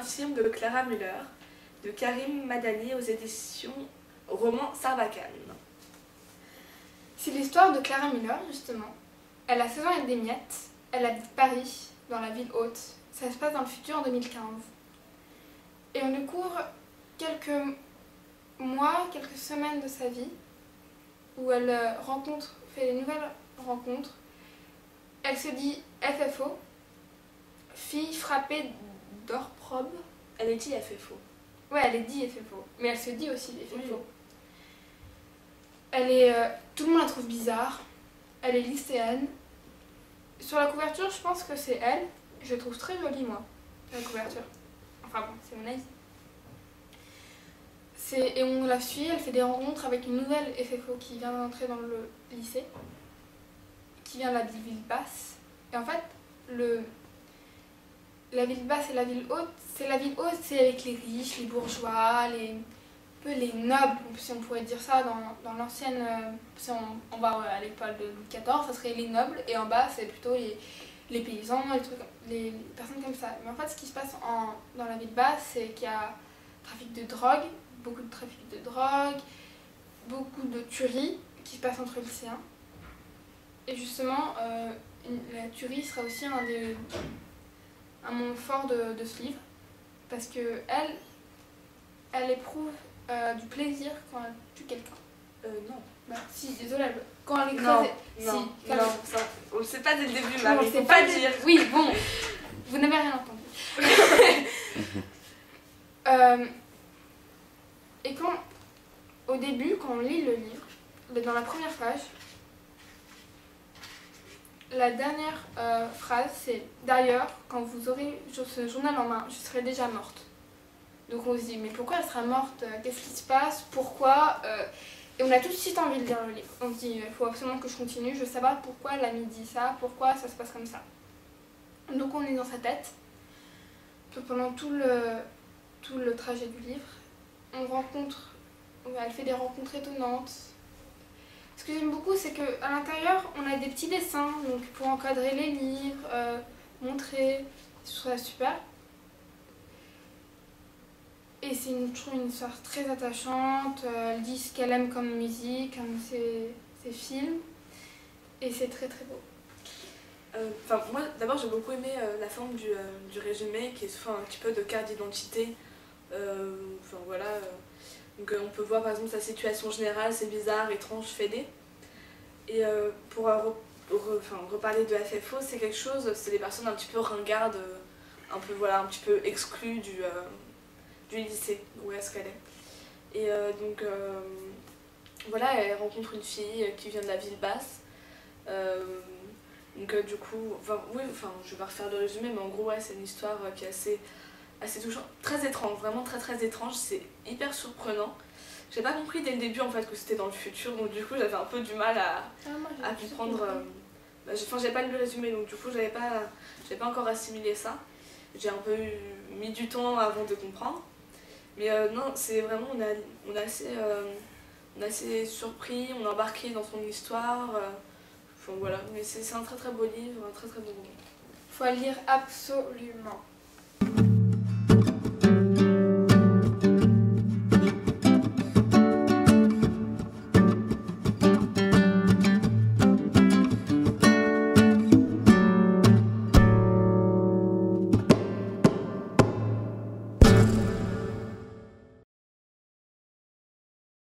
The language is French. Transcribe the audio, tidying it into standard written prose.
intime de Clara Müller, de Karim Madani aux éditions Roman Sarbacane. C'est l'histoire de Clara Müller, justement. Elle a 16 ans et des miettes. Elle habite Paris, dans la ville haute. Ça se passe dans le futur en 2015. Et on découvre quelques mois, quelques semaines de sa vie, où elle fait des nouvelles rencontres. Elle se dit FFO, fille frappée d'orprobe. Elle est dit FFO. Ouais, elle est dit FFO, mais elle se dit aussi FFO. Oui. Elle est, tout le monde la trouve bizarre. Elle est lycéenne. Sur la couverture, je pense que c'est elle. Je la trouve très jolie, moi, la couverture. Enfin bon, c'est mon avis. Et on la suit, elle fait des rencontres avec une nouvelle FFO qui vient d'entrer dans le lycée, qui vient de la ville basse. Et en fait, la ville basse et la ville haute, c'est avec les riches, les bourgeois, les nobles, si on pourrait dire ça dans l'ancienne. Si on va à l'époque de Louis XIV, ça serait les nobles, et en bas, c'est plutôt les paysans, les personnes comme ça. Mais en fait, ce qui se passe dans la ville basse, c'est qu'il y a trafic de drogue, beaucoup de trafic de drogue, beaucoup de tueries qui se passent entre lycéens. Et justement, la tuerie sera aussi un moment fort de ce livre, parce que elle éprouve du plaisir quand elle tue quelqu'un. Non. Bah, si, désolée, quand elle écrase... Non, si, non, quand non, ça, on le sait pas dès le début, elle... Marie, Non, faut pas dire. Oui, bon, vous n'avez rien entendu. Et au début, quand on lit le livre, dans la première page, la dernière phrase, c'est « D'ailleurs, quand vous aurez ce journal en main, je serai déjà morte. » Donc on se dit « Mais pourquoi elle sera morte? Qu'est-ce qui se passe? Pourquoi ?» Et on a tout de suite envie de lire le livre. On se dit « Il faut absolument que je continue, je veux savoir pourquoi l'ami dit ça, pourquoi ça se passe comme ça. » Donc on est dans sa tête. Pendant tout le trajet du livre, elle fait des rencontres étonnantes. Ce que j'aime beaucoup, c'est qu'à l'intérieur, on a des petits dessins donc pour encadrer les livres, montrer, je trouve ça super. Et c'est je trouve une histoire très attachante, elle dit ce qu'elle aime comme musique, comme ses films, et c'est très très beau. Moi, d'abord, j'ai beaucoup aimé la forme du résumé, qui est souvent un petit peu de carte d'identité. Voilà. Donc on peut voir par exemple sa situation générale, c'est bizarre, étrange, fédé. Et pour reparler de FFO, c'est quelque chose, c'est des personnes un petit peu ringardes, un petit peu exclues du lycée, où est-ce qu'elle est. Et voilà, elle rencontre une fille qui vient de la ville basse. Du coup, je vais pas refaire le résumé, mais en gros, ouais, c'est une histoire qui est assez touchante, très étrange, vraiment très très étrange, c'est hyper surprenant. J'ai pas compris dès le début en fait que c'était dans le futur, donc du coup j'avais un peu du mal à comprendre. J'ai pas lu le résumé, donc du coup j'avais pas encore assimilé ça. J'ai un peu mis du temps avant de comprendre. Mais non, c'est vraiment, on est assez surpris, on est embarqué dans son histoire. Voilà, mais c'est un très très beau livre, un très très beau roman. Faut le lire absolument.